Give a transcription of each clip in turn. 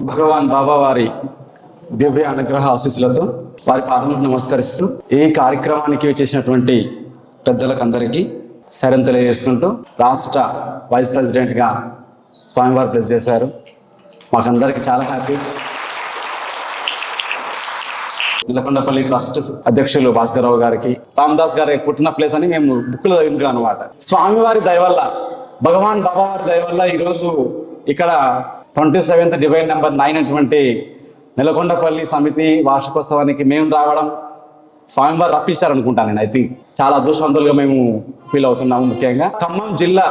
భగవాన్ బాబా వారి దివ్య అనుగ్రహ ఆశీస్సులతో వారి పాదములకు నమస్కరిస్తూ ఈ కార్యక్రమానికి చేసినటువంటి పెద్దలకు అందరికీ సైరం తెలియజేసుకుంటూ రాష్ట్ర వైస్ ప్రెసిడెంట్గా స్వామివారు ప్రెస్ చేశారు. మాకందరికి చాలా హ్యాపీ. నిలకొండపల్లి ట్రస్ట్ అధ్యక్షులు భాస్కరరావు గారికి, రామదాస్ గారి పుట్టిన ప్లేస్ అని మేము బుక్లో చదివినాం అనమాట. స్వామివారి దయ వల్ల, భగవాన్ బాబా వారి దయ వల్ల ఈరోజు ఇక్కడ 27th డివైన్ నెంబర్ 9 అటువంటి నిలకొండపల్లి సమితి వార్షికోత్సవానికి మేము రావడం స్వామివారు రప్పించారు అనుకుంటాను. నేను అయితే చాలా అదృష్టవంతులుగా మేము ఫీల్ అవుతున్నాము. ముఖ్యంగా ఖమ్మం జిల్లా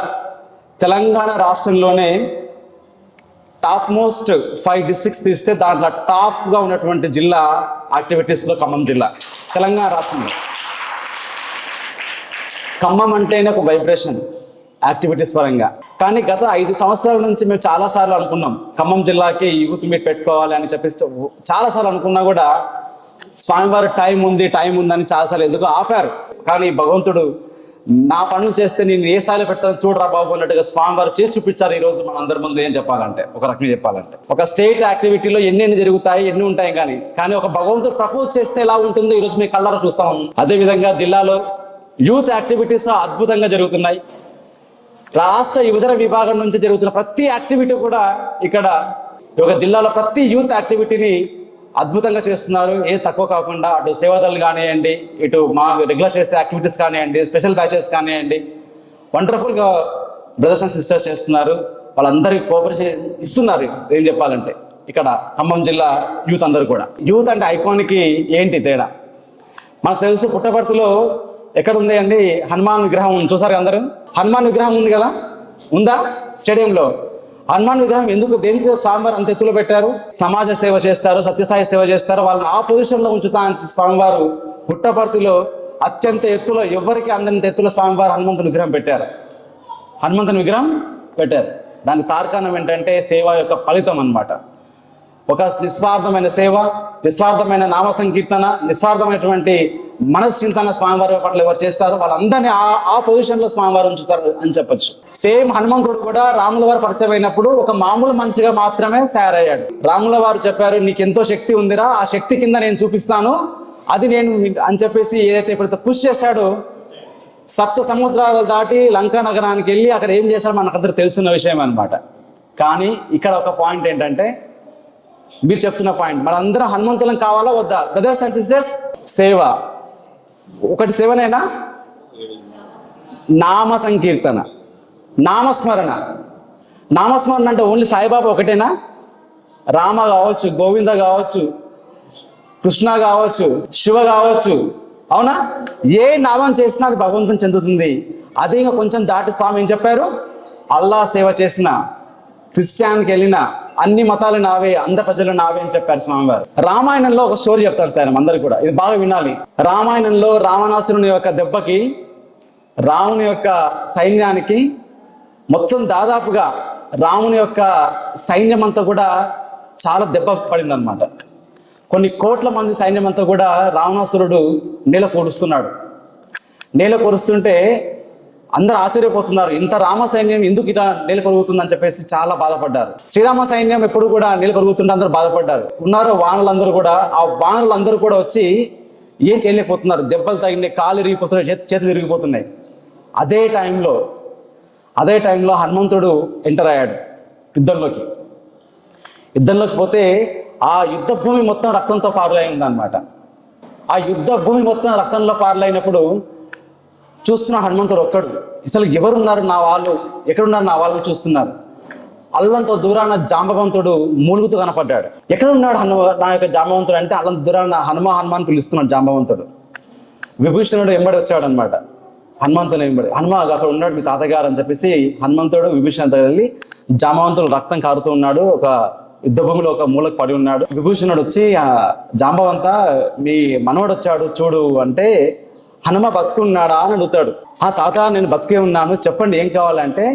తెలంగాణ రాష్ట్రంలోనే టాప్ మోస్ట్ 5 డిస్ట్రిక్ట్స్ తీస్తే దాంట్లో టాప్గా ఉన్నటువంటి జిల్లా యాక్టివిటీస్లో ఖమ్మం జిల్లా తెలంగాణ రాష్ట్రంలో. ఖమ్మం అంటేనే ఒక వైబ్రేషన్ యాక్టివిటీస్ పరంగా. కానీ గత 5 సంవత్సరాల నుంచి మేము చాలాసార్లు అనుకున్నాం ఖమ్మం జిల్లాకి యూత్ మీట్ పెట్టుకోవాలి అని చెప్పేసి చాలాసార్లు అనుకున్నా కూడా స్వామివారి టైం ఉందని చాలాసార్లు ఎందుకు ఆపారు. కానీ భగవంతుడు నా పనులు చేస్తే నేను ఏ స్థాయిలో పెడతాను చూడరా బాబు అన్నట్టుగా స్వామివారు చేసి చూపించారు. ఈరోజు మన అందరి ముందు ఏం చెప్పాలంటే, ఒక రకంగా చెప్పాలంటే, ఒక స్టేట్ యాక్టివిటీలో ఎన్ని జరుగుతాయి, ఎన్ని ఉంటాయి, కానీ ఒక భగవంతుడు ప్రపోజ్ చేస్తే ఎలా ఉంటుందో ఈరోజు మీ కళ్ళారా చూస్తాము. అదేవిధంగా జిల్లాలో యూత్ యాక్టివిటీస్ అద్భుతంగా జరుగుతున్నాయి. రాష్ట్ర యువజన విభాగం నుంచి జరుగుతున్న ప్రతి యాక్టివిటీ కూడా ఇక్కడ ఒక జిల్లాలో ప్రతి యూత్ యాక్టివిటీని అద్భుతంగా చేస్తున్నారు. ఏ తక్కువ కాకుండా అటు సేవాదలు కానివ్వండి, ఇటు మా రెగ్యులర్ చేసే యాక్టివిటీస్ కానివ్వండి, స్పెషల్ బ్యాచెస్ కానివ్వండి, వండర్ఫుల్గా బ్రదర్స్ అండ్ సిస్టర్స్ చేస్తున్నారు. వాళ్ళందరికీ కోఆపరేషన్ ఇస్తున్నారు. ఏం చెప్పాలంటే ఇక్కడ ఖమ్మం జిల్లా యూత్ అందరూ కూడా. యూత్ అంటే ఐకాన్కి ఏంటి తేడా మనకు తెలుసు. పుట్టపర్తిలో ఎక్కడ ఉంది అండి హనుమాన్ విగ్రహం చూసారు అందరూ. హనుమాన్ విగ్రహం ఉంది కదా, ఉందా స్టేడియంలో? హనుమాన్ విగ్రహం ఎందుకు, దేనికి స్వామివారు అంత ఎత్తులో పెట్టారు? సమాజ సేవ చేస్తారు, సత్యసాయి సేవ చేస్తారు, వాళ్ళని ఆ పొజిషన్లో ఉంచుతా అని స్వామివారు పుట్టపర్తిలో అత్యంత ఎత్తులో, ఎవరికి అందంత ఎత్తులో స్వామివారు హనుమంతుని విగ్రహం పెట్టారు. దానికి తార్కాణం ఏంటంటే సేవ యొక్క ఫలితం అన్నమాట. ఒక నిస్వార్థమైన సేవ, నిస్వార్థమైన నామ సంకీర్తన, నిస్వార్థమైనటువంటి మనశ్చింతన స్వామివారి పట్ల ఎవరు చేస్తారో వాళ్ళందరినీ ఆ పొజిషన్లో స్వామివారు ఉంచుతారు అని చెప్పచ్చు. సేమ్ హనుమంతుడు కూడా రాముల వారు పరిచయం అయినప్పుడు ఒక మామూలు మనిషిగా మాత్రమే తయారయ్యాడు. రాముల వారు చెప్పారు, నీకు ఎంతో శక్తి ఉందిరా, ఆ శక్తి కింద నేను చూపిస్తాను, అది నేను అని చెప్పేసి ఏదైతే ఇప్పుడు పుష్ చేశాడో, 7 సముద్రాలు దాటి లంకా నగరానికి వెళ్ళి అక్కడ ఏం చేశాడో మనకందరూ తెలిసిన విషయం అనమాట. కానీ ఇక్కడ ఒక పాయింట్ ఏంటంటే, మీరు చెప్తున్న పాయింట్, మనందరం హనుమంతులం కావాలా వద్దా? బ్రదర్స్ అండ్ సిస్టర్స్, సేవ ఒకటి సేవనేనా? నామ సంకీర్తన, నామస్మరణ అంటే ఓన్లీ సాయిబాబా ఒకటేనా? రామ కావచ్చు, గోవింద కావచ్చు, కృష్ణ కావచ్చు, శివ కావచ్చు, అవునా? ఏ నామం చేసినా అది భగవంతుని చెందుతుంది. అదే ఇంకా కొంచెం దాటి స్వామి ఏం చెప్పారు? అల్లా సేవ చేసిన, క్రిస్టియానికి వెళ్ళిన, అన్ని మతాలు నావే, అందరి ప్రజలు నావే అని చెప్పారు స్వామివారు. రామాయణంలో ఒక స్టోరీ చెప్తాను సార్, అందరికి కూడా ఇది బాగా వినాలి. రామాయణంలో రావణాసురుని యొక్క దెబ్బకి రాముని యొక్క సైన్యానికి మొత్తం దాదాపుగా రాముని యొక్క సైన్యం అంతా కూడా చాలా దెబ్బ పడింది అనమాట. కొన్ని కోట్ల మంది సైన్యం అంతా కూడా రావణాసురుడు నేల కొరుస్తుంటే అందరూ ఆశ్చర్యపోతున్నారు, ఇంత రామ సైన్యం ఎందుకు ఇట్లా నేల కొరుగుతుందని చెప్పేసి చాలా బాధపడ్డారు. శ్రీరామ సైన్యం ఎప్పుడు కూడా నేల కొరుగుతుంటే అందరూ బాధపడ్డారు. ఉన్నారు వానరులందరూ కూడా, ఆ వానరులందరూ కూడా వచ్చి ఏం చేయలేకపోతున్నారు, దెబ్బలు తగినాయి, కాళ్ళు ఇరిగిపోతున్నాయి, చేతులు ఇరిగిపోతున్నాయి. అదే టైంలో హనుమంతుడు ఎంటర్ అయ్యాడు యుద్ధంలోకి పోతే ఆ యుద్ధ భూమి మొత్తం రక్తంతో పారులైంది అనమాట. ఆ యుద్ధ భూమి మొత్తం రక్తంలో పారులైనప్పుడు చూస్తున్న హనుమంతుడు ఒక్కడు, అసలు ఎవరున్నారు నా వాళ్ళు, ఎక్కడున్నారు నా వాళ్ళని చూస్తున్నారు. అల్లంత దూరాన జాంబవంతుడు మూలుగుతూ కనపడ్డాడు. ఎక్కడున్నాడు నా యొక్క జాంబవంతుడు అంటే అల్లంత దూరాన హనుమాన్ పిలుస్తున్నాడు జాంబవంతుడు. విభీషణుడు ఎంబడి వచ్చాడు అనమాట హనుమంతుని ఎంబడి. అక్కడ ఉన్నాడు మీ తాతగారు అని చెప్పేసి హనుమంతుడు విభీషణ దగ్గర వెళ్ళి, జాంబవంతుడు రక్తం కారుతూ ఉన్నాడు, ఒక యుద్ధ భూమిలో ఒక మూలకు పడి ఉన్నాడు. విభూషణుడు వచ్చి, జాంబవంత మీ మనవడు వచ్చాడు చూడు అంటే, హనుమ బతుకున్నాడా అని అడుగుతాడు. తాత నేను బతికే ఉన్నాను, చెప్పండి ఏం కావాలంటే,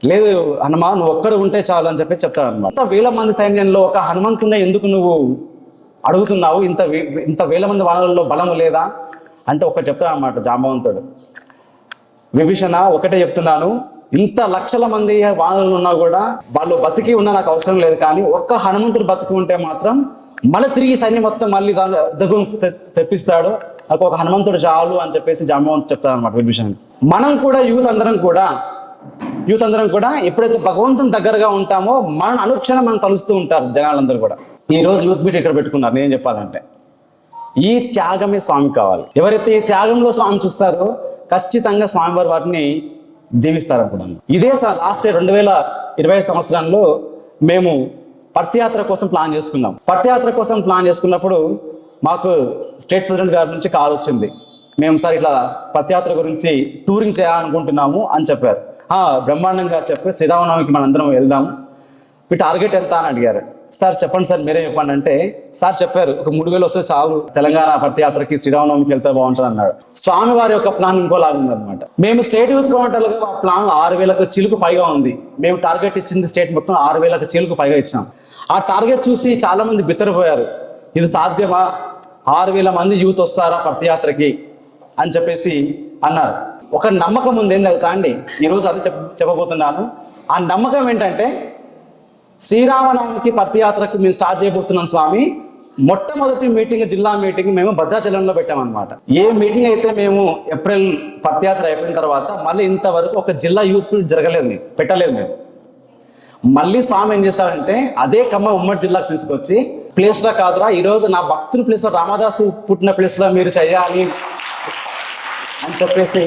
లేదు హనుమ నువ్వు ఒక్కడు ఉంటే చాలు అని చెప్పేసి చెప్తాడు అనమాట. 1,000 మంది సైన్యంలో ఒక హనుమంతునే ఎందుకు నువ్వు అడుగుతున్నావు, ఇంత వేల మంది వానరుల్లో బలము లేదా అంటే ఒకటి చెప్తాడు అనమాట జాంబవంతుడు. విభీషణ ఒకటే చెప్తున్నాను, ఇంత లక్షల మంది వానరులు ఉన్నా కూడా వాళ్ళు బతికి ఉన్నా నాకు అవసరం లేదు, కానీ ఒక్క హనుమంతుడు బతికి ఉంటే మాత్రం మళ్ళీ తిరిగి సైన్యం మొత్తం మళ్ళీ దగ్గర తెప్పిస్తాడు, నాకు ఒక హనుమంతుడు చాలు అని చెప్పేసి జాంబవంతుడు చెప్తాడు అనమాట విభీషణుడు. మనం కూడా యూత్ అందరం కూడా ఎప్పుడైతే భగవంతుని దగ్గరగా ఉంటామో మన అనుక్షణం మనం తలుస్తూ ఉంటారు జనాలందరూ కూడా. ఈ రోజు యూత్ మీట్ ఇక్కడ పెట్టుకున్నారు. నేను చెప్పాలంటే ఈ త్యాగమే స్వామి కావాలి. ఎవరైతే ఈ త్యాగంలో స్వామి చూస్తారో ఖచ్చితంగా స్వామివారి వాటిని దీవిస్తారు అనుకున్నాను. ఇదే లాస్ట్ 2020 సంవత్సరంలో మేము పర్తియాత్ర కోసం ప్లాన్ చేసుకున్నప్పుడు మాకు స్టేట్ ప్రెసిడెంట్ గారి నుంచి కాల్ వచ్చింది. మేము సార్ ఇట్లా పర్తియాత్ర గురించి టూరింగ్ చేయాలనుకుంటున్నాము అని చెప్పారు. బ్రహ్మాండంగా చెప్పి శ్రీరామనవమికి మనందరం వెళ్దాము, మీ టార్గెట్ ఎంత అని అడిగారు. సార్ చెప్పండి సార్, మీరే చెప్పండి అంటే సార్ చెప్పారు ఒక 3,000 వస్తే చాలు, తెలంగాణ పర్తియాత్రకి శ్రీరామనవమికి వెళ్తే బాగుంటుంది అన్నాడు. స్వామి వారి యొక్క ప్లాన్ ఇంకోలాగా ఉందన్నమాట. మేము స్టేట్ యూత్ కౌంటర్లుగా ఆ ప్లాన్ 6,000 చిలుకు పైగా ఉంది. మేము టార్గెట్ ఇచ్చింది స్టేట్ మొత్తం 6,000 చిలుకు పైగా ఇచ్చాం. ఆ టార్గెట్ చూసి చాలా మంది బిత్తరపోయారు. ఇది సాధ్యమా, 6,000 మంది యూత్ వస్తారా పర్తియాత్రకి అని చెప్పేసి అన్నారు. ఒక నమ్మకం ఉంది, ఏం తెలుసా అండి, ఈరోజు అది చెప్పబోతున్నాను. ఆ నమ్మకం ఏంటంటే శ్రీరామనవమికి పర్తియాత్రకు మేము స్టార్ట్ చేయబోతున్నాం స్వామి. మొట్టమొదటి మీటింగ్, జిల్లా మీటింగ్ మేము భద్రాచలంలో పెట్టామన్నమాట. ఏ మీటింగ్ అయితే మేము ఏప్రిల్ పర్తియాత్ర అయిపోయిన తర్వాత మళ్ళీ ఇంతవరకు ఒక జిల్లా యూత్ పెట్టలేదు మేము. మళ్ళీ స్వామి ఏం చేస్తాడంటే అదే ఖమ్మం ఉమ్మడి జిల్లాకు తీసుకొచ్చి ప్లేస్లో కాదురా, ఈరోజు నా భక్తుల ప్లేస్లో, రామదాసు పుట్టిన ప్లేస్లో మీరు చేయాలి అని చెప్పేసి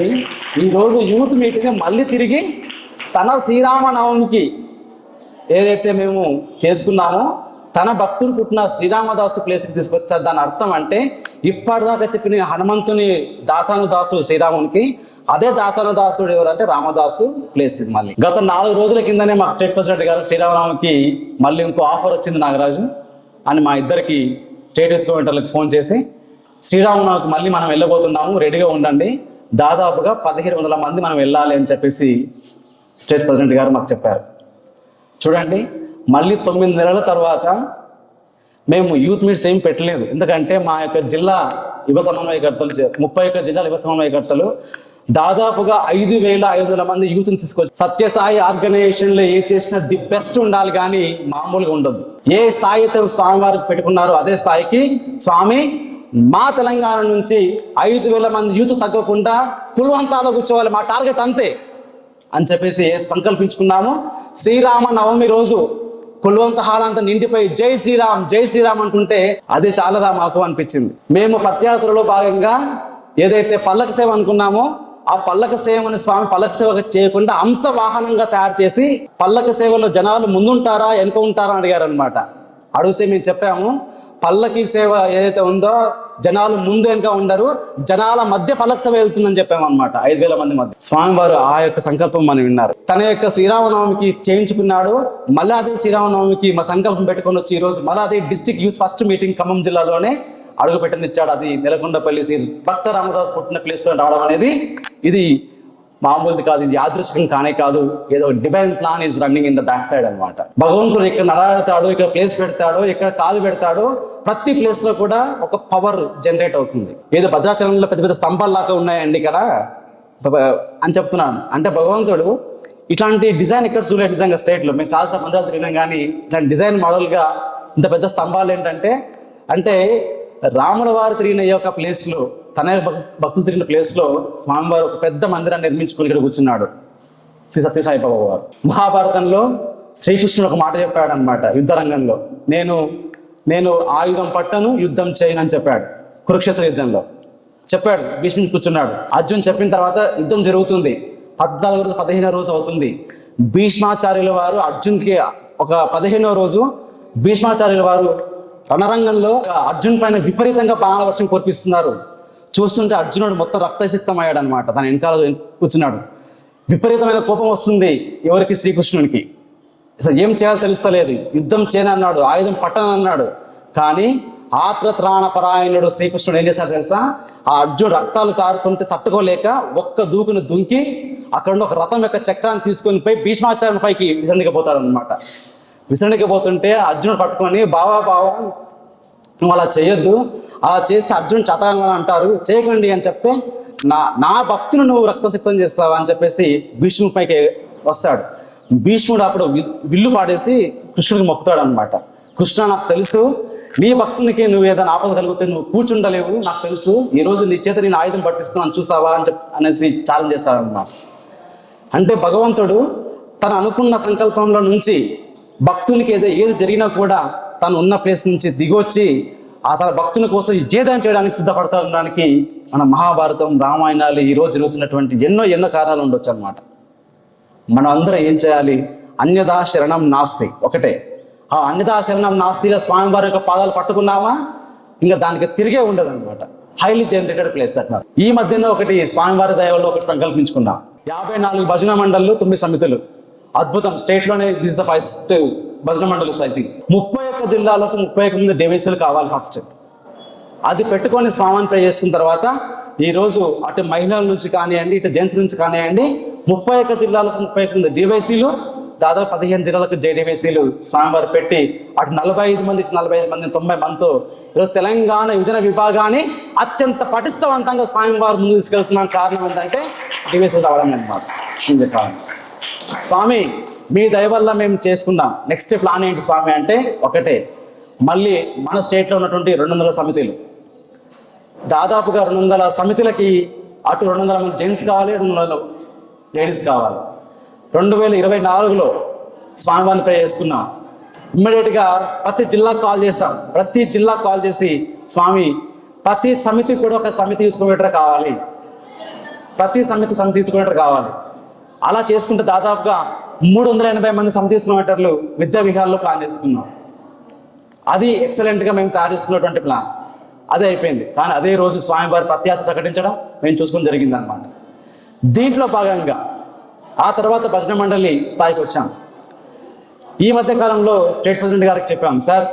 ఈరోజు యూత్ మీటింగ్ మళ్ళీ తిరిగి తన శ్రీరామనవమికి ఏదైతే మేము చేసుకున్నామో తన భక్తుడు పుట్టిన శ్రీరామదాసు ప్లేస్కి తీసుకొచ్చారు. దాని అర్థం అంటే ఇప్పటిదాకా చెప్పిన హనుమంతుని దాసానుదాసుడు శ్రీరామునికి, అదే దాసానుదాసుడు ఎవరంటే రామదాసు ప్లేస్. ఇది మళ్ళీ గత 4 రోజుల కిందనే మాకు స్టేట్ ప్రెసిడెంట్ గారు శ్రీరామనవమికి మళ్ళీ ఇంకో ఆఫర్ వచ్చింది నాగరాజు అని మా ఇద్దరికి స్టేట్ యూత్ కౌంటర్లకు ఫోన్ చేసి శ్రీరామనవమికి మళ్ళీ మనం వెళ్ళబోతున్నాము, రెడీగా ఉండండి, దాదాపుగా 1,500 మంది మనం వెళ్ళాలి అని చెప్పేసి స్టేట్ ప్రెసిడెంట్ గారు మాకు చెప్పారు. చూడండి, మళ్ళీ 9 నెలల తర్వాత మేము యూత్ మీట్స్ ఏం పెట్టలేదు. ఎందుకంటే మా యొక్క జిల్లా యువ సమన్వయకర్తలు, 31 జిల్లాల యువ సమన్వయకర్తలు దాదాపుగా 5,500 మంది యూత్ని తీసుకొచ్చి సత్యసాయి ఆర్గనైజేషన్లో ఏ చేసినా ది బెస్ట్ ఉండాలి, కానీ మామూలుగా ఉండదు. ఏ స్థాయి అయితే స్వామి వారికి పెట్టుకున్నారో అదే స్థాయికి స్వామి మా తెలంగాణ నుంచి 5,000 మంది యూత్ తగ్గకుండా కులవంతాలో కూర్చోవాలి, మా టార్గెట్ అంతే అని చెప్పేసి సంకల్పించుకున్నాము. శ్రీరామనవమి రోజు కుల్వంత హాల్ అంతా నిండిపోయి జై శ్రీరామ్ జై శ్రీరామ్ అంటుంటే అది చాలదా మాకు అనిపించింది. మేము పత్యాత్రలో భాగంగా ఏదైతే పల్లక సేవ అనుకున్నామో ఆ పల్లక సేవని స్వామి పల్లక సేవ చేయకుండా అంశ వాహనంగా తయారు చేసి పల్లక సేవలో జనాలు ముందుంటారా వెనుక ఉంటారా అని అడిగారు అనమాట. అడిగితే మేము చెప్పాము పల్లకి సేవ ఏదైతే ఉందో జనాలు ముందు వెనుక ఉండరు, జనాల మధ్య పల్లక సేవ వెళ్తుందని చెప్పామన్నమాట. 5,000 మంది మధ్య స్వామివారు ఆ యొక్క సంకల్పం మనం విన్నారు. తన యొక్క శ్రీరామనవమికి చేయించుకున్నాడు. మళ్ళీ అదే శ్రీరామనవమికి మా సంకల్పం పెట్టుకొని వచ్చి ఈరోజు మళ్ళీ అదే district youth first meeting Khammam జిల్లాలోనే అడుగు పెట్టనిచ్చాడు. అది నెలకొండపల్లి శ్రీ భక్త రామదాస్ పుట్టిన ప్లేస్లో రావడం అనేది ఇది మామూలుది కాదు, ఇది యాదృచ్ఛికం కానే కాదు. ఏదో divine plan is running in the back side అనమాట. భగవంతుడు ఇక్కడ నడతాడు, ఇక్కడ ప్లేస్ పెడతాడు, ఇక్కడ కాలు పెడతాడు, ప్రతి ప్లేస్ లో కూడా ఒక పవర్ జనరేట్ అవుతుంది. ఏదో భద్రాచలంలో పెద్ద పెద్ద స్తంభాల్లాగా ఉన్నాయండి ఇక్కడ అని చెప్తున్నాను. అంటే భగవంతుడు ఇట్లాంటి డిజైన్ ఇక్కడ చూడలేదు నిజంగా స్టేట్లో. మేము చాలా మందిరాలు తిరిగినాం, కానీ ఇట్లాంటి డిజైన్ మోడల్గా ఇంత పెద్ద స్తంభాలు ఏంటంటే అంటే రాముల వారు తిరిగిన ఈ యొక్క ప్లేస్లో, తన భక్తులు తిరిగిన ప్లేస్లో స్వామివారు ఒక పెద్ద మందిరాన్ని నిర్మించుకుని ఇక్కడ కూర్చున్నాడు శ్రీ సత్యసాయి బాబా వారు. మహాభారతంలో శ్రీకృష్ణుడు ఒక మాట చెప్పాడు అనమాట యుద్ధ రంగంలో, నేను ఆయుధం పట్టను యుద్ధం చేయను అని చెప్పాడు. కురుక్షేత్ర యుద్ధంలో చెప్పాడు. భీష్ముడు కూర్చున్నాడు. అర్జున్ చెప్పిన తర్వాత యుద్ధం జరుగుతుంది. 14 రోజు 15వ రోజు అవుతుంది. భీష్మాచార్యుల వారు అర్జున్కి ఒక 15వ రోజు భీష్మాచార్యుల వారు రణరంగంలో అర్జున్ పైన విపరీతంగా బాణాల వర్షం కురిపిస్తున్నారు. చూస్తుంటే అర్జునుడు మొత్తం రక్తసిక్తం అయ్యాడు అనమాట. తన వెనకాల కూర్చున్నాడు. విపరీతమైన కోపం వస్తుంది ఎవరికి? శ్రీకృష్ణునికి. అసలు ఏం చేయాలో తెలుస్తలేదు. యుద్ధం చేయనన్నాడు, ఆయుధం పట్టనన్నాడు. కానీ ఆత్రత్రాణపరాయణుడు శ్రీకృష్ణుడు ఏం చేశాడు తెలుసా? ఆ అర్జునుడు రక్తాలు కారుతుంటే తట్టుకోలేక ఒక్క దూకును దుంకి అక్కడ ఒక రథం యొక్క చక్రాన్ని తీసుకొని పోయి భీష్మాచార్యుని పైకి విసరణకి పోతాడు అనమాట. విసరణకి పోతుంటే అర్జునుడు పట్టుకొని బావా నువ్వు అలా చేయొద్దు, అలా చేస్తే అర్జునుడు చతకంగా అంటారు, చేయకండి అని చెప్తే నా భక్తులు నువ్వు రక్తసిక్తం చేస్తావా అని చెప్పేసి భీష్ముడి పైకి వస్తాడు. భీష్ముడు అప్పుడు విల్లు పాడేసి కృష్ణుడికి మొక్కుతాడు అనమాట. కృష్ణ, నాకు తెలుసు నీ భక్తునికి నువ్వు ఏదైనా ఆపద కలిగితే నువ్వు కూర్చుండలేవు, నాకు తెలుసు, ఈ రోజు నీ చేత నేను ఆయుధం పట్టిస్తున్నాను చూసావా అని అనేసి ఛాలెంజ్ చేస్తాడనమాట. అంటే భగవంతుడు తను అనుకున్న సంకల్పంలో నుంచి భక్తునికి ఏది జరిగినా కూడా తను ఉన్న ప్లేస్ నుంచి దిగొచ్చి ఆ తన భక్తుని కోసం ఏదైనా చేయడానికి సిద్ధపడతానికి మన మహాభారతం, రామాయణాలు ఈ రోజు జరుగుతున్నటువంటి ఎన్నో కారణాలు ఉండొచ్చు అనమాట. మనం అందరం ఏం చేయాలి? అన్యదా శరణం నాస్తి. ఒకటే, ఆ అన్యదా శరణం నాస్తిలో స్వామివారి యొక్క పాదాలు పట్టుకున్నామా ఇంకా దానికి తిరిగే ఉండదు అనమాట. హైలీ జనరేటెడ్ ప్లేస్ అట్లా. ఈ మధ్యన ఒకటి స్వామివారి దయవల్లో ఒకటి సంకల్పించుకున్నాం. 54 భజన మండళ్ళు, 9 సమితులు. అద్భుతం. స్టేట్లోనే దిస్ ద ఫస్ట్ భజన మండలి. ఐ థింక్ 31 జిల్లాలకు 31 డివైసులు కావాలి ఫస్ట్. అది పెట్టుకొని స్వామిని ప్రే చేసుకున్న తర్వాత ఈరోజు అటు మహిళల నుంచి కానివ్వండి, ఇటు జెంట్స్ నుంచి కానివ్వండి, 31 జిల్లాలకు 31 డివైసీలు, దాదాపు 15 జిల్లాలకు జేడీవైసీలు స్వామివారు పెట్టి అటు 45 మంది, ఇటు 45 మంది, 90 మందితో ఈరోజు తెలంగాణ యువజన విభాగాన్ని అత్యంత పటిష్టవంతంగా స్వామివారు ముందు తీసుకెళ్తున్నాం. కారణం ఏంటంటే డివైసీలు రావడం అనమాట. స్వామి మీ దయ వల్ల మేము చేసుకున్నాం. నెక్స్ట్ ప్లాన్ ఏంటి స్వామి అంటే ఒకటే, మళ్ళీ మన స్టేట్లో ఉన్నటువంటి 200 సమితిలు, దాదాపుగా 200 సమితిలకి అటు 200 మంది జెంట్స్ కావాలి, 200 లేడీస్ కావాలి. 2024లో స్వామివారిని ప్రే చేసుకున్నాం. ఇమ్మీడియట్గా ప్రతి జిల్లాకు కాల్ చేసాం. ప్రతి జిల్లాకు కాల్ చేసి స్వామి ప్రతి సమితి కూడా ఒక సమితి యూత్ కోఆర్డినేటర్ కావాలి, ప్రతి సమితి యూత్ కోఆర్డినేటర్ కావాలి. అలా చేసుకుంటే దాదాపుగా 380 మంది సమితి యూత్ కోఆర్డినేటర్లు విద్యా విహారంలో ప్లాన్ చేసుకున్నాం. అది ఎక్సలెంట్గా మేము తయారు చేసుకున్నటువంటి ప్లాన్. అదే అయిపోయింది. కానీ అదే రోజు స్వామివారి ప్రత్యేకత ప్రకటించడం మేము చూసుకొని జరిగింది అనమాట. దీంట్లో భాగంగా ఆ తర్వాత భజన మండలి స్థాయికి వచ్చాం. ఈ మధ్య కాలంలో స్టేట్ ప్రెసిడెంట్ గారికి చెప్పాం, సార్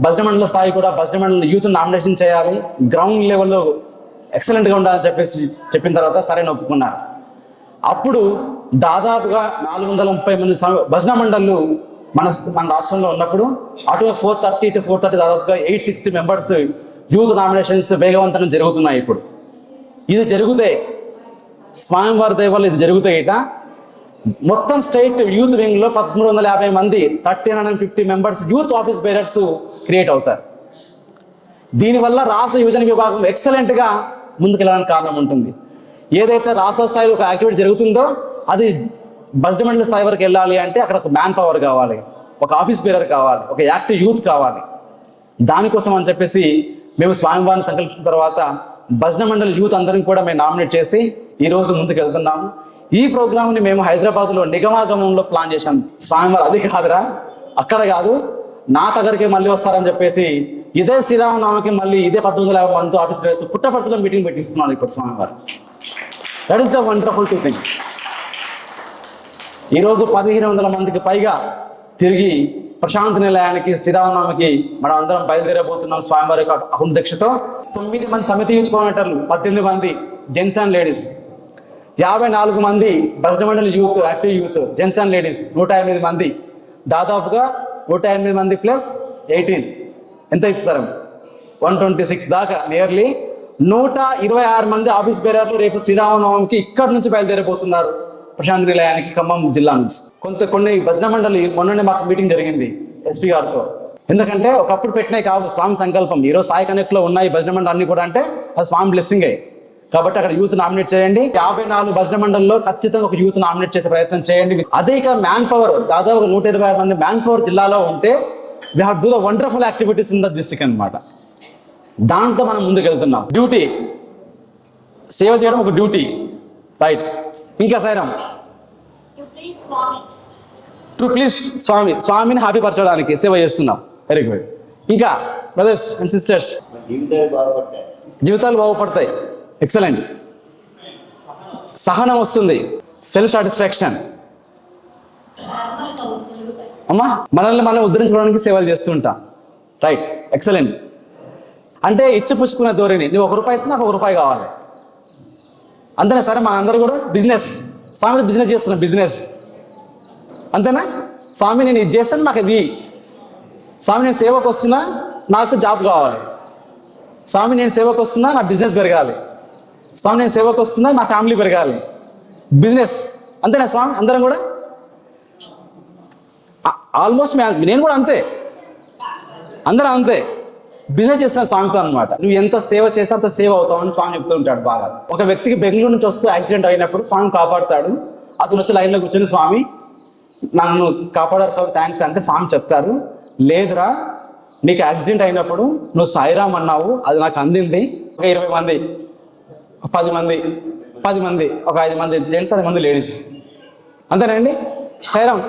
భజన మండలి స్థాయి కూడా భజన మండలి యూత్ నామినేషన్ చేయాలి, గ్రౌండ్ లెవెల్లో ఎక్సలెంట్గా ఉండాలని చెప్పిన తర్వాత సరైన ఒప్పుకున్నారు. అప్పుడు దాదాపుగా 430 మంది భజన మండళ్ళు మన రాష్ట్రంలో ఉన్నప్పుడు అటు 430 ఇటు 430 దాదాపుగా 860 మెంబర్స్ యూత్ నామినేషన్స్ వేగవంతంగా జరుగుతున్నాయి. ఇప్పుడు ఇది జరిగితే స్వామివారి దయ వల్ల ఇది జరిగితే ఇట మొత్తం స్టేట్ యూత్ వింగ్లో 1350 మంది 1350 members youth office bearers create అవుతారు. దీనివల్ల రాష్ట్ర యువజన విభాగం ఎక్సలెంట్గా ముందుకెళ్ళడానికి కారణం ఉంటుంది. ఏదైతే రాష్ట్ర స్థాయిలో ఒక యాక్టివిటీ జరుగుతుందో అది భజన మండలి స్థాయి వరకు వెళ్ళాలి అంటే అక్కడ ఒక మ్యాన్ పవర్ కావాలి, ఒక ఆఫీస్ బేరర్ కావాలి, ఒక యాక్టివ్ యూత్ కావాలి. దానికోసం అని చెప్పేసి మేము స్వామివారిని సంకల్పించిన తర్వాత భజన మండలి యూత్ అందరిని కూడా మేము నామినేట్ చేసి ఈరోజు ముందుకు వెళ్తున్నాము. ఈ ప్రోగ్రామ్ని మేము హైదరాబాద్లో నిగమాగమంలో ప్లాన్ చేశాం. స్వామివారు అది కాదురా, అక్కడ కాదు, నా దగ్గరికి మళ్ళీ వస్తారని చెప్పేసి ఇదే శ్రీరామనామకి మళ్ళీ ఇదే 1950 మంది ఆఫీస్ బేరర్స్ పుట్టపర్తిలో మీటింగ్ పెట్టిస్తున్నారు ఇప్పుడు స్వామివారు. That is the wonderful thing. ఈరోజు 1500 మందికి పైగా తిరిగి ప్రశాంతి నిలయానికి శ్రీరామనామకి మనం అందరం బయలుదేరబోతున్నాం స్వామివారి యొక్క అకుంఠ దీక్షతో. 9 మంది సమితి యూత్ కోఆర్డినేటర్లు, 18 మంది జెంట్స్ అండ్ లేడీస్, 54 మంది భజన మండలి youth, active youth gents and ladies, 108 మంది, దాదాపుగా 108 మంది ప్లస్ 18 ఎంత ఇస్తారు 126 దాకా, నియర్లీ 126 మంది ఆఫీస్ బేరర్లు రేపు శ్రీరామనవమికి ఇక్కడి నుంచి బయలుదేరబోతున్నారు ప్రశాంతి నిలయానికి ఖమ్మం జిల్లా నుంచి. కొన్ని భజన మండలి మొన్ననే మాకు మీటింగ్ జరిగింది ఎస్పీ గారితో. ఎందుకంటే ఒకప్పుడు పెట్టినాయి కావు స్వామి సంకల్పం. ఈరోజు సాయి కనెక్ట్లో ఉన్నాయి భజన మండలి అన్ని కూడా అంటే అది స్వామి బ్లెస్సింగ్ అయ్యి. కాబట్టి అక్కడ యూత్ నామినేట్ చేయండి. 54 భజన మండలిలో ఖచ్చితంగా ఒక యూత్ నామినేట్ చేసే ప్రయత్నం చేయండి. అదే ఇక్కడ మ్యాన్ పవర్ దాదాపు 120 మంది మ్యాన్ పవర్ జిల్లాలో ఉంటే we have do the wonderful activities in the district అనమాట. దాంతో మనం ముందుకు వెళ్తున్నాం. డ్యూటీ సేవ చేయడం ఒక డ్యూటీ, రైట్. ఇంకా సైరామ్ టు ప్లీజ్ స్వామిని హ్యాపీ పరచడానికి సేవ చేస్తున్నాం. Very good. ఇంకా బ్రదర్స్ అండ్ సిస్టర్స్, జీవితాలు బాగుపడతాయి. ఎక్సలెంట్. సహనం వస్తుంది, సెల్ఫ్ సాటిస్ఫాక్షన్. అమ్మా మనల్ని మనం ఉద్ధరించుకోవడానికి సేవలు చేస్తూ ఉంటాం. Right, excellent. అంటే ఇచ్చిపుచ్చుకునే ధోరణి. నువ్వు ₹1 ఇస్తే నాకు ₹1 కావాలి అంతేనా? సరే మన అందరూ కూడా బిజినెస్, స్వామి బిజినెస్ చేస్తున్నాం, బిజినెస్ అంతేనా? స్వామి నేను ఇది చేస్తాను నాకు ఇది, స్వామి నేను సేవకు వస్తున్నా నాకు జాబ్ కావాలి, స్వామి నేను సేవకు వస్తున్నా నా బిజినెస్ పెరగాలి, స్వామి నేను సేవకు వస్తున్నా నా ఫ్యామిలీ పెరగాలి, బిజినెస్ అంతేనా స్వామి? అందరం కూడా ఆల్మోస్ట్ నేను కూడా అంతే, అందరూ అంతే. బిజినెస్ చేస్తున్న స్వామితో అనమాట. నువ్వు ఎంత సేవ చేస్తే అంత సేవ అవుతావని స్వామి చెప్తూ ఉంటాడు బాగా. ఒక వ్యక్తికి బెంగళూరు నుంచి వస్తూ యాక్సిడెంట్ అయినప్పుడు స్వామి కాపాడుతాడు. అతను వచ్చి లైన్లో కూర్చొని, స్వామి నన్ను కాపాడారు స్వామి, థ్యాంక్స్ అంటే స్వామి చెప్తారు, లేదురా నీకు యాక్సిడెంట్ అయినప్పుడు నువ్వు సాయిరామ్ అన్నావు, అది నాకు అందింది. ఒక 20 మంది, 10 మంది, ఒక 5 మంది జెంట్స్, 10 మంది లేడీస్, అంతేనండి సాయిరామ్.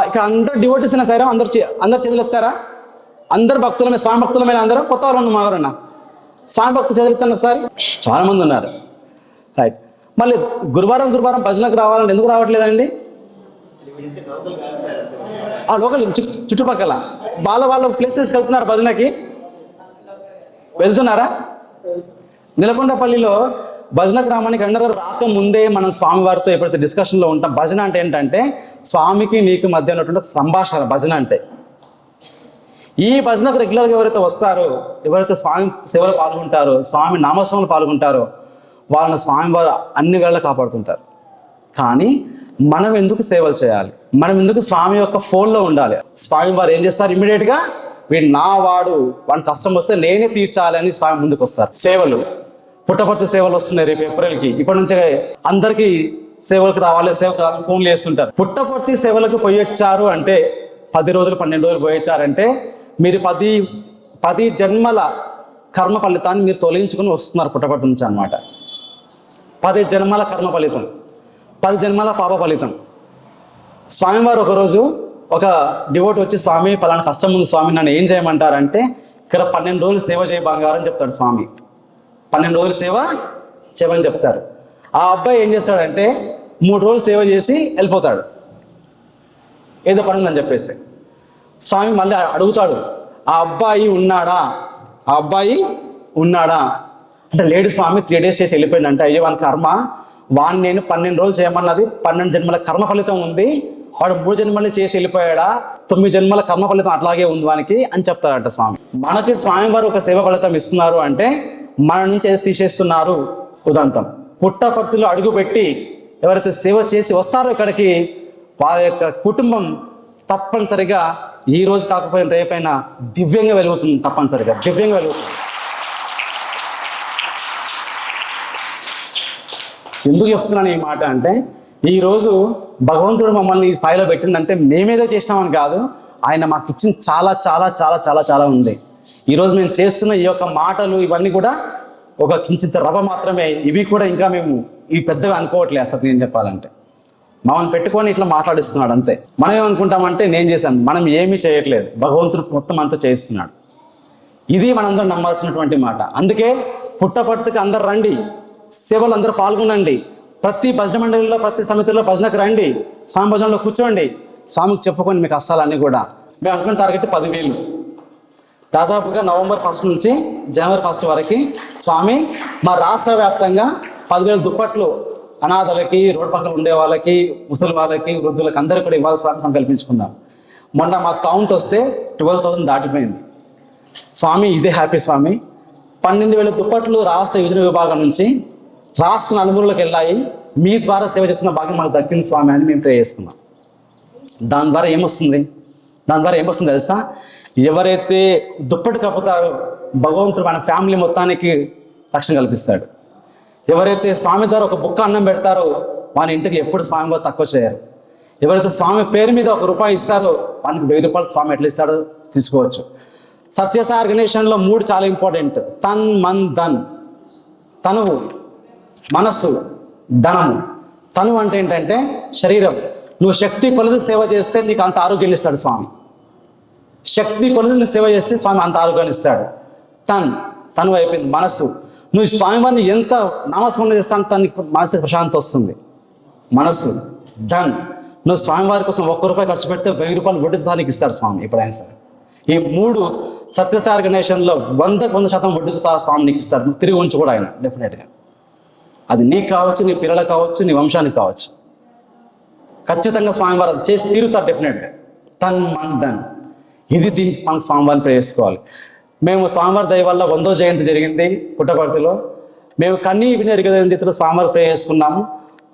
ఇక్కడ అందరూ డివోటీస్ అయినా సాయిరామ్, అందరు చేతులు ఎత్తారా? అందరు భక్తులమే, స్వామి భక్తులమైన అందరూ, కొత్త వాళ్ళు ఉన్న ఎవరన్నా స్వామి భక్తులు చదివిస్తాను ఒకసారి, చాలా మంది ఉన్నారు. రైట్. మళ్ళీ గురువారం భజనకు రావాలంటే ఎందుకు రావట్లేదండి? లోకల్ చుట్టుపక్కల వాళ్ళ ప్లేసెస్కి వెళ్తున్నారు, భజనకి వెళ్తున్నారా? నిలకొండపల్లిలో భజన గ్రామానికి అందరూ రాకముందే మనం స్వామివారితో ఎప్పుడైతే డిస్కషన్లో ఉంటాం, భజన అంటే ఏంటంటే స్వామికి నీకు మధ్య ఉన్నటువంటి ఒక సంభాషణ భజన అంటే. ఈ భజనకు రెగ్యులర్గా ఎవరైతే వస్తారో, ఎవరైతే స్వామి సేవలో పాల్గొంటారో, స్వామి నామస్వామిలో పాల్గొంటారో, వాళ్ళని స్వామివారు అన్ని వేళ కాపాడుతుంటారు. కానీ మనం ఎందుకు సేవలు చేయాలి? మనం ఎందుకు స్వామి యొక్క ఫోన్లో ఉండాలి? స్వామివారు ఏం చేస్తారు? ఇమీడియట్గా వీడు నా వాడు, వాడిని కష్టం వస్తే నేనే తీర్చాలి అని స్వామి ముందుకు వస్తారు. సేవలు, పుట్టపర్తి సేవలు వస్తున్నాయి రేపు ఏప్రిల్కి. ఇప్పటి నుంచే అందరికీ సేవలకు రావాలి, సేవకు రావాలి ఫోన్లు చేస్తుంటారు. పుట్టపర్తి సేవలకు పోయొచ్చారు అంటే 10 రోజులు 12 రోజులు పోయొచ్చారంటే మీరు 10 జన్మల కర్మ ఫలితాన్ని మీరు తొలగించుకుని వస్తున్నారు పుట్టపర్తి నుంచి అనమాట. 10 జన్మల కర్మ ఫలితం, 10 జన్మల పాప ఫలితం. స్వామివారు ఒకరోజు ఒక డివోట్ వచ్చి, స్వామి పలానా కష్టం ఉంది స్వామి, నన్ను ఏం చేయమంటారంటే, ఇక్కడ 12 రోజులు సేవ చేయ బంగారం చెప్తాడు స్వామి. 12 రోజులు సేవ చేయమని చెప్తారు. ఆ అబ్బాయి ఏం చేస్తాడంటే 3 రోజులు సేవ చేసి వెళ్ళిపోతాడు, ఏదో పని ఉందని చెప్పేసి. స్వామి మళ్ళీ అడుగుతాడు, ఆ అబ్బాయి ఉన్నాడా అంటే, లేడు స్వామి, 3 డేస్ చేసి వెళ్ళిపోయింది అంటే. అయ్యో వాని కర్మ, వాడిని నేను 12 రోజులు చేయమన్నది 12 జన్మల కర్మ ఫలితం ఉంది, వాడు 3 జన్మలు చేసి వెళ్ళిపోయాడా, 9 జన్మల కర్మ ఫలితం అట్లాగే ఉంది వానికి అని చెప్తారంట స్వామి. మనకి స్వామివారు ఒక సేవ ఫలితం ఇస్తున్నారు అంటే మన నుంచి ఏదో తీసేస్తున్నారు ఉదంతం. పుట్టపర్తిలో అడుగుపెట్టి ఎవరైతే సేవ చేసి వస్తారో ఇక్కడికి, వారి యొక్క కుటుంబం తప్పనిసరిగా ఈ రోజు కాకపోయినా రేపైనా దివ్యంగా వెలుగుతుంది, తప్పనిసరిగా దివ్యంగా వెలుగుతుంది. ఎందుకు చెప్తున్నాను ఈ మాట అంటే, ఈరోజు భగవంతుడు మమ్మల్ని ఈ స్థాయిలో పెట్టిందంటే మేమేదో చేసినామని కాదు, ఆయన మాకు ఇచ్చింది చాలా చాలా చాలా చాలా చాలా ఉంది. ఈరోజు మేము చేస్తున్న ఈ యొక్క మాటలు ఇవన్నీ కూడా ఒక కించిత రవ మాత్రమే. ఇవి కూడా ఇంకా మేము ఇవి పెద్దగా అనుకోవట్లేదు అసలు. నేను చెప్పాలంటే మమ్మల్ని పెట్టుకొని ఇట్లా మాట్లాడిస్తున్నాడు అంతే. మనం ఏమనుకుంటామంటే నేను చేశాను, మనం ఏమీ చేయట్లేదు, భగవంతుడు మొత్తం అంతా చేస్తున్నాడు. ఇది మనందరం నమ్మాల్సినటువంటి మాట. అందుకే పుట్టపర్తికి అందరు రండి, సేవలు అందరూ పాల్గొనండి. ప్రతి భజన మండలిలో, ప్రతి సమితిలో భజనకు రండి, స్వామి భజనలో కూర్చోండి, స్వామికి చెప్పుకొని మీ కష్టాలన్నీ కూడా. మేము అనుకున్న టార్గెట్ 10,000. దాదాపుగా నవంబర్ 1 నుంచి జనవరి 1 వరకు స్వామి మా రాష్ట్ర వ్యాప్తంగా 10,000 దుప్పట్లు అనాథలకి, రోడ్డు పక్కన ఉండే వాళ్ళకి, ముసలి వాళ్ళకి, వృద్ధులకి అందరికీ కూడా ఇవ్వాలి స్వామి సంకల్పించుకున్నాం. మొన్న మాకు కౌంట్ వస్తే 12,000 దాటిపోయింది. స్వామి ఇదే హ్యాపీ స్వామి. 12,000 దుప్పట్లు రాష్ట్ర యువజన విభాగం నుంచి రాష్ట్ర నలుమూలలోకి వెళ్ళాయి. మీ ద్వారా సేవ చేస్తున్న భాగ్యం మనకు దక్కింది స్వామి అని మేము ప్రే చేసుకున్నాం. దాని ద్వారా ఏమొస్తుంది తెలుసా? ఎవరైతే దుప్పటి కప్పుతారో భగవంతుడు మన ఫ్యామిలీ మొత్తానికి రక్షణ కల్పిస్తాడు. ఎవరైతే స్వామి ద్వారా ఒక బుక్క అన్నం పెడతారో వాని ఇంటికి ఎప్పుడు స్వామి వారు తక్కువ చేయరు. ఎవరైతే స్వామి పేరు మీద ₹1 ఇస్తారో వానికి ₹1000 స్వామి ఎట్లా ఇస్తాడో తీసుకోవచ్చు. సత్యసాయి ఆర్గనైజేషన్లో 3 చాలా ఇంపార్టెంట్: తన్, మన్, ధన్. తనువు, మనస్సు, ధనము. తనువు అంటే ఏంటంటే శరీరం. నువ్వు శక్తి కొలది సేవ చేస్తే నీకు అంత ఆరోగ్యాన్ని ఇస్తాడు స్వామి. శక్తి కొలది నువ్వు సేవ చేస్తే స్వామి అంత ఆరోగ్యాన్ని ఇస్తాడు. తనువు అయిపోయింది. మనస్సు, నువ్వు స్వామివారిని ఎంత నామస్మరణ చేస్తాను తనకి మనసు ప్రశాంతి వస్తుంది. మనస్సు. ధన్, నువ్వు స్వామివారి కోసం ₹1 ఖర్చు పెడితే ₹1000 వడ్డీతో నీకు ఇస్తాడు స్వామి ఎప్పుడైనా సరే. ఈ 3 సత్యసాయి ఆర్గనైజేషన్లో 100% వడ్డీతో సహా స్వామి నీకు ఇస్తాడు. నువ్వు తిరిగి ఉంచు కూడా ఆయన డెఫినెట్గా. అది నీకు కావచ్చు, నీ పిల్లలకు కావచ్చు, నీ వంశానికి కావచ్చు. ఖచ్చితంగా స్వామివారు అది చేసి తీరుతారు డెఫినెట్గా. తన్, మన్, ధన్. దీనికి మనం స్వామివారిని ప్రే చేసుకోవాలి. మేము స్వామివారి దయ వల్ల 100వ జయంతి జరిగింది పుట్టపర్తిలో. మేము కన్నీ విని ఎరుగని రీతిలో స్వామివారి ప్రే చేసుకున్నాము.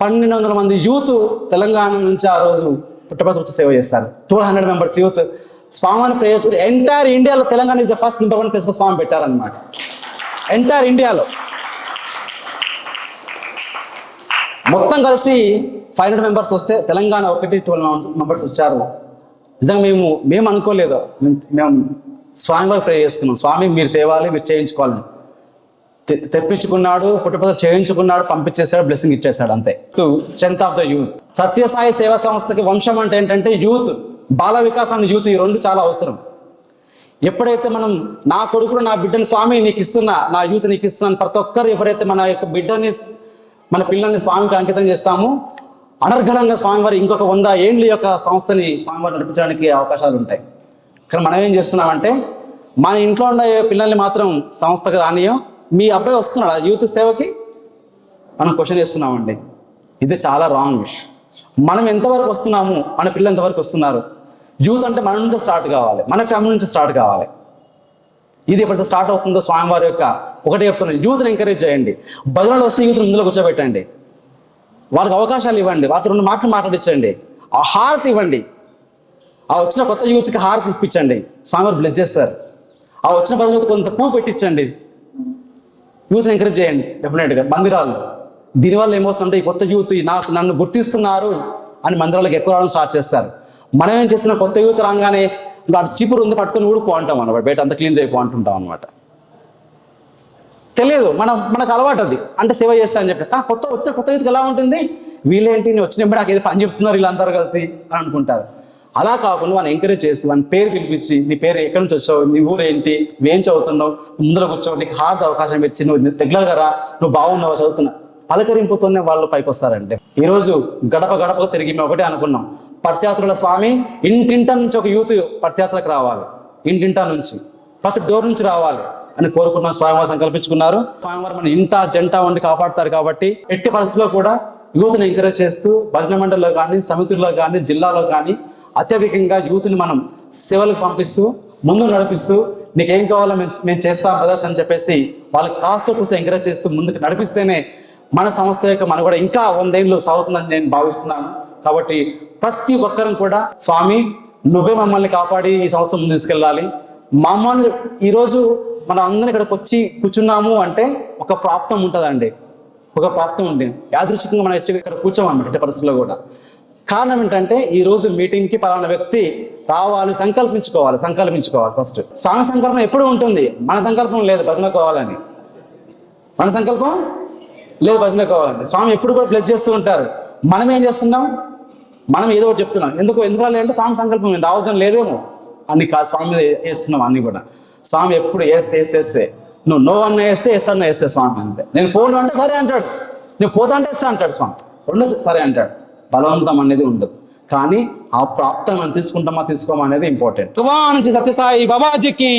1,200 మంది యూత్ తెలంగాణ నుంచి ఆ రోజు పుట్టపర్తి వచ్చి సేవ చేస్తారు. 200 మెంబర్స్ యూత్ స్వామిని ప్రే చేసుకుని ఎంటైర్ ఇండియాలో తెలంగాణ ఇస్ ద ఫస్ట్ #1 ప్లేస్లో స్వామి పెట్టారనమాట. ఎంటైర్ ఇండియాలో మొత్తం కలిసి 500 మెంబర్స్ వస్తే తెలంగాణ 12 మెంబర్స్ వచ్చారు. నిజంగా మేము అనుకోలేదు. మేము స్వామి వారికి ప్రే చేసుకున్నాం, స్వామి మీరు తేవాలి, మీరు చేయించుకోవాలని. తెప్పించుకున్నాడు, పుట్టపర్తి చేయించుకున్నాడు, పంపించేశాడు, బ్లెస్సింగ్ ఇచ్చేశాడు, అంతే. Strength of the youth. Sathya Sai సేవా సంస్థకి వంశం అంటే ఏంటంటే యూత్, బాల వికాసాన్ని యూత్, ఈ రెండు చాలా అవసరం. ఎప్పుడైతే మనం నా కొడుకును నా బిడ్డని స్వామి నీకు ఇస్తున్నా, నా యూత్ నీకు ఇస్తున్నాను, ప్రతి ఒక్కరు ఎప్పుడైతే మన యొక్క బిడ్డని మన పిల్లల్ని స్వామికి అంకితం చేస్తామో అనర్గళంగా స్వామివారి ఇంకొక 100 ఏళ్ళ యొక్క సంస్థని స్వామివారు నడిపించడానికి అవకాశాలు ఉంటాయి. కానీ మనం ఏం చేస్తున్నామంటే మన ఇంట్లో ఉన్న పిల్లల్ని మాత్రం సంస్థకు రానియం, మీ అబ్బాయి వస్తున్నాడు యూత్ సేవకి మనం క్వశ్చన్ చేస్తున్నామండి. ఇది చాలా రాంగ్. మనం ఎంతవరకు వస్తున్నాము, మన పిల్లలు ఎంతవరకు వస్తున్నారు? యూత్ అంటే మన నుంచి స్టార్ట్ కావాలి, మన ఫ్యామిలీ నుంచి స్టార్ట్ కావాలి. ఇది ఎప్పుడైతే స్టార్ట్ అవుతుందో స్వామివారి యొక్క ఒకటే చెప్తున్నాను, యూత్ని ఎంకరేజ్ చేయండి. భజనలు వస్తే యూత్ని ముందులో కూర్చోబెట్టండి, వాళ్ళకి అవకాశాలు ఇవ్వండి, వాళ్ళతో 2 మాటలు మాట్లాడించండి, ఆ హారతి ఇవ్వండి. ఆ వచ్చిన కొత్త యూత్కి హారతి ఇప్పించండి, స్వామివారు బ్లెస్ చేస్తారు. ఆ వచ్చిన భజన కొంత పువ్వు పెట్టించండి, యూత్ని ఎంకరేజ్ చేయండి డెఫినెట్గా. మందిరాలు దీనివల్ల ఏమవుతుందంటే ఈ కొత్త యూత్ నన్ను గుర్తిస్తున్నారు అని మందిరాలకు ఎక్కువ రావడం స్టార్ట్ చేస్తారు. మనం ఏం చేసిన కొత్త యూత్ రాగానే అటు చీపురు ఉంది పట్టుకొని ఊడిపో అంటాం అనమాట, బయట అంతా క్లీన్ చేయపో అంటుంటాం అనమాట. తెలియదు మనకు అలవాటు అది, అంటే సేవ చేస్తా అని చెప్పి. వచ్చిన కొత్త యూత్కి ఎలా ఉంటుంది, వీళ్ళేంటి నేను వచ్చినప్పుడు నాకు ఏదో పని చెప్తున్నారు వీళ్ళందరూ కలిసి అని అనుకుంటారు. అలా కాకుండా మనం ఎంకరేజ్ చేసి వాళ్ళని పేరు పిలిపించి, నీ పేరు ఎక్కడి నుంచి వచ్చావు, నీ ఊరు ఏంటి, నువ్వేం చదువుతున్నావు, ముందులో కూర్చోవు, నీకు హార్ట్ అవకాశం ఇచ్చి నువ్వు రెగ్యులర్గా రా, నువ్వు బాగున్నావు చదువుతున్నా, పలకరింపుతోనే వాళ్ళు పైకి వస్తారంటే. ఈరోజు గడప గడపకు తిరిగి మేము ఒకటే అనుకున్నాం, పర్త్యాత్రుల స్వామి ఇంటింట నుంచి ఒక యూత్ పర్త్యాత్రకు రావాలి, ఇంటింట నుంచి ప్రతి డోర్ నుంచి రావాలి అని కోరుకున్నాం. స్వామివారు సంకల్పించుకున్నారు. స్వామివారు మన ఇంట జంట వండి కాపాడుతారు కాబట్టి ఎట్టి పరిస్థితుల్లో కూడా యూత్ని ఎంకరేజ్ చేస్తూ భజన మండలిలో కానీ, సమితుల్లో కానీ, జిల్లాలో కానీ అత్యధికంగా యూత్ని మనం సేవలకు పంపిస్తూ ముందు నడిపిస్తూ నీకేం కావాలో మేము చేస్తాం బ్రదర్స్ అని చెప్పేసి వాళ్ళకి కాస్త కూర్చొని ఎంకరేజ్ చేస్తూ ముందుకు నడిపిస్తేనే మన సంస్థ యొక్క మన కూడా ఇంకా 100 ఏళ్ళు సాగుతుందని నేను భావిస్తున్నాను. కాబట్టి ప్రతి ఒక్కరం కూడా స్వామి నువ్వే మమ్మల్ని కాపాడి ఈ సంస్థ ముందు తీసుకెళ్ళాలి. మమ్మల్ని ఈరోజు మనం అందరం ఇక్కడికి వచ్చి కూర్చున్నాము అంటే ఒక ప్రాప్తం ఉంటుందండి, ఒక ప్రాప్తం ఉంది. యాదృచ్ఛికంగా మనం ఇక్కడ కూర్చోమన్నమాట ఎట్టి పరిస్థితుల్లో కూడా. కారణం ఏంటంటే ఈ రోజు మీటింగ్కి పలానా వ్యక్తి రావాలి, సంకల్పించుకోవాలి. ఫస్ట్ స్వామి సంకల్పం ఎప్పుడు ఉంటుంది, మన సంకల్పం లేదు భజన కావాలని, మన సంకల్పం లేదు భజన కావాలండి. స్వామి ఎప్పుడు కూడా బ్లెస్ చేస్తూ ఉంటారు. మనం ఏం చేస్తున్నాం, మనం ఏదో ఒకటి చెప్తున్నాం. ఎందుకు రాలేదంటే స్వామి సంకల్పం రావద్దని లేదేమో అన్ని స్వామి మీద వేస్తున్నాం. అన్ని కూడా స్వామి ఎప్పుడు ఎస్ నువ్వు నో అన్న వేస్తే ఎస్ అన్న వేస్తే స్వామి అంతే. నేను పోను అంటే సరే అంటాడు, నువ్వు పోతా అంటే ఎస్ అంటాడు స్వామి, 2 సరే అంటాడు. బలవంతం అనేది ఉండదు, కానీ ఆ ప్రాప్తం మనం తీసుకుంటామా తీసుకోమా అనేది ఇంపార్టెంట్. భగవాన్ శ్రీ సత్యసాయి బాబాజీకి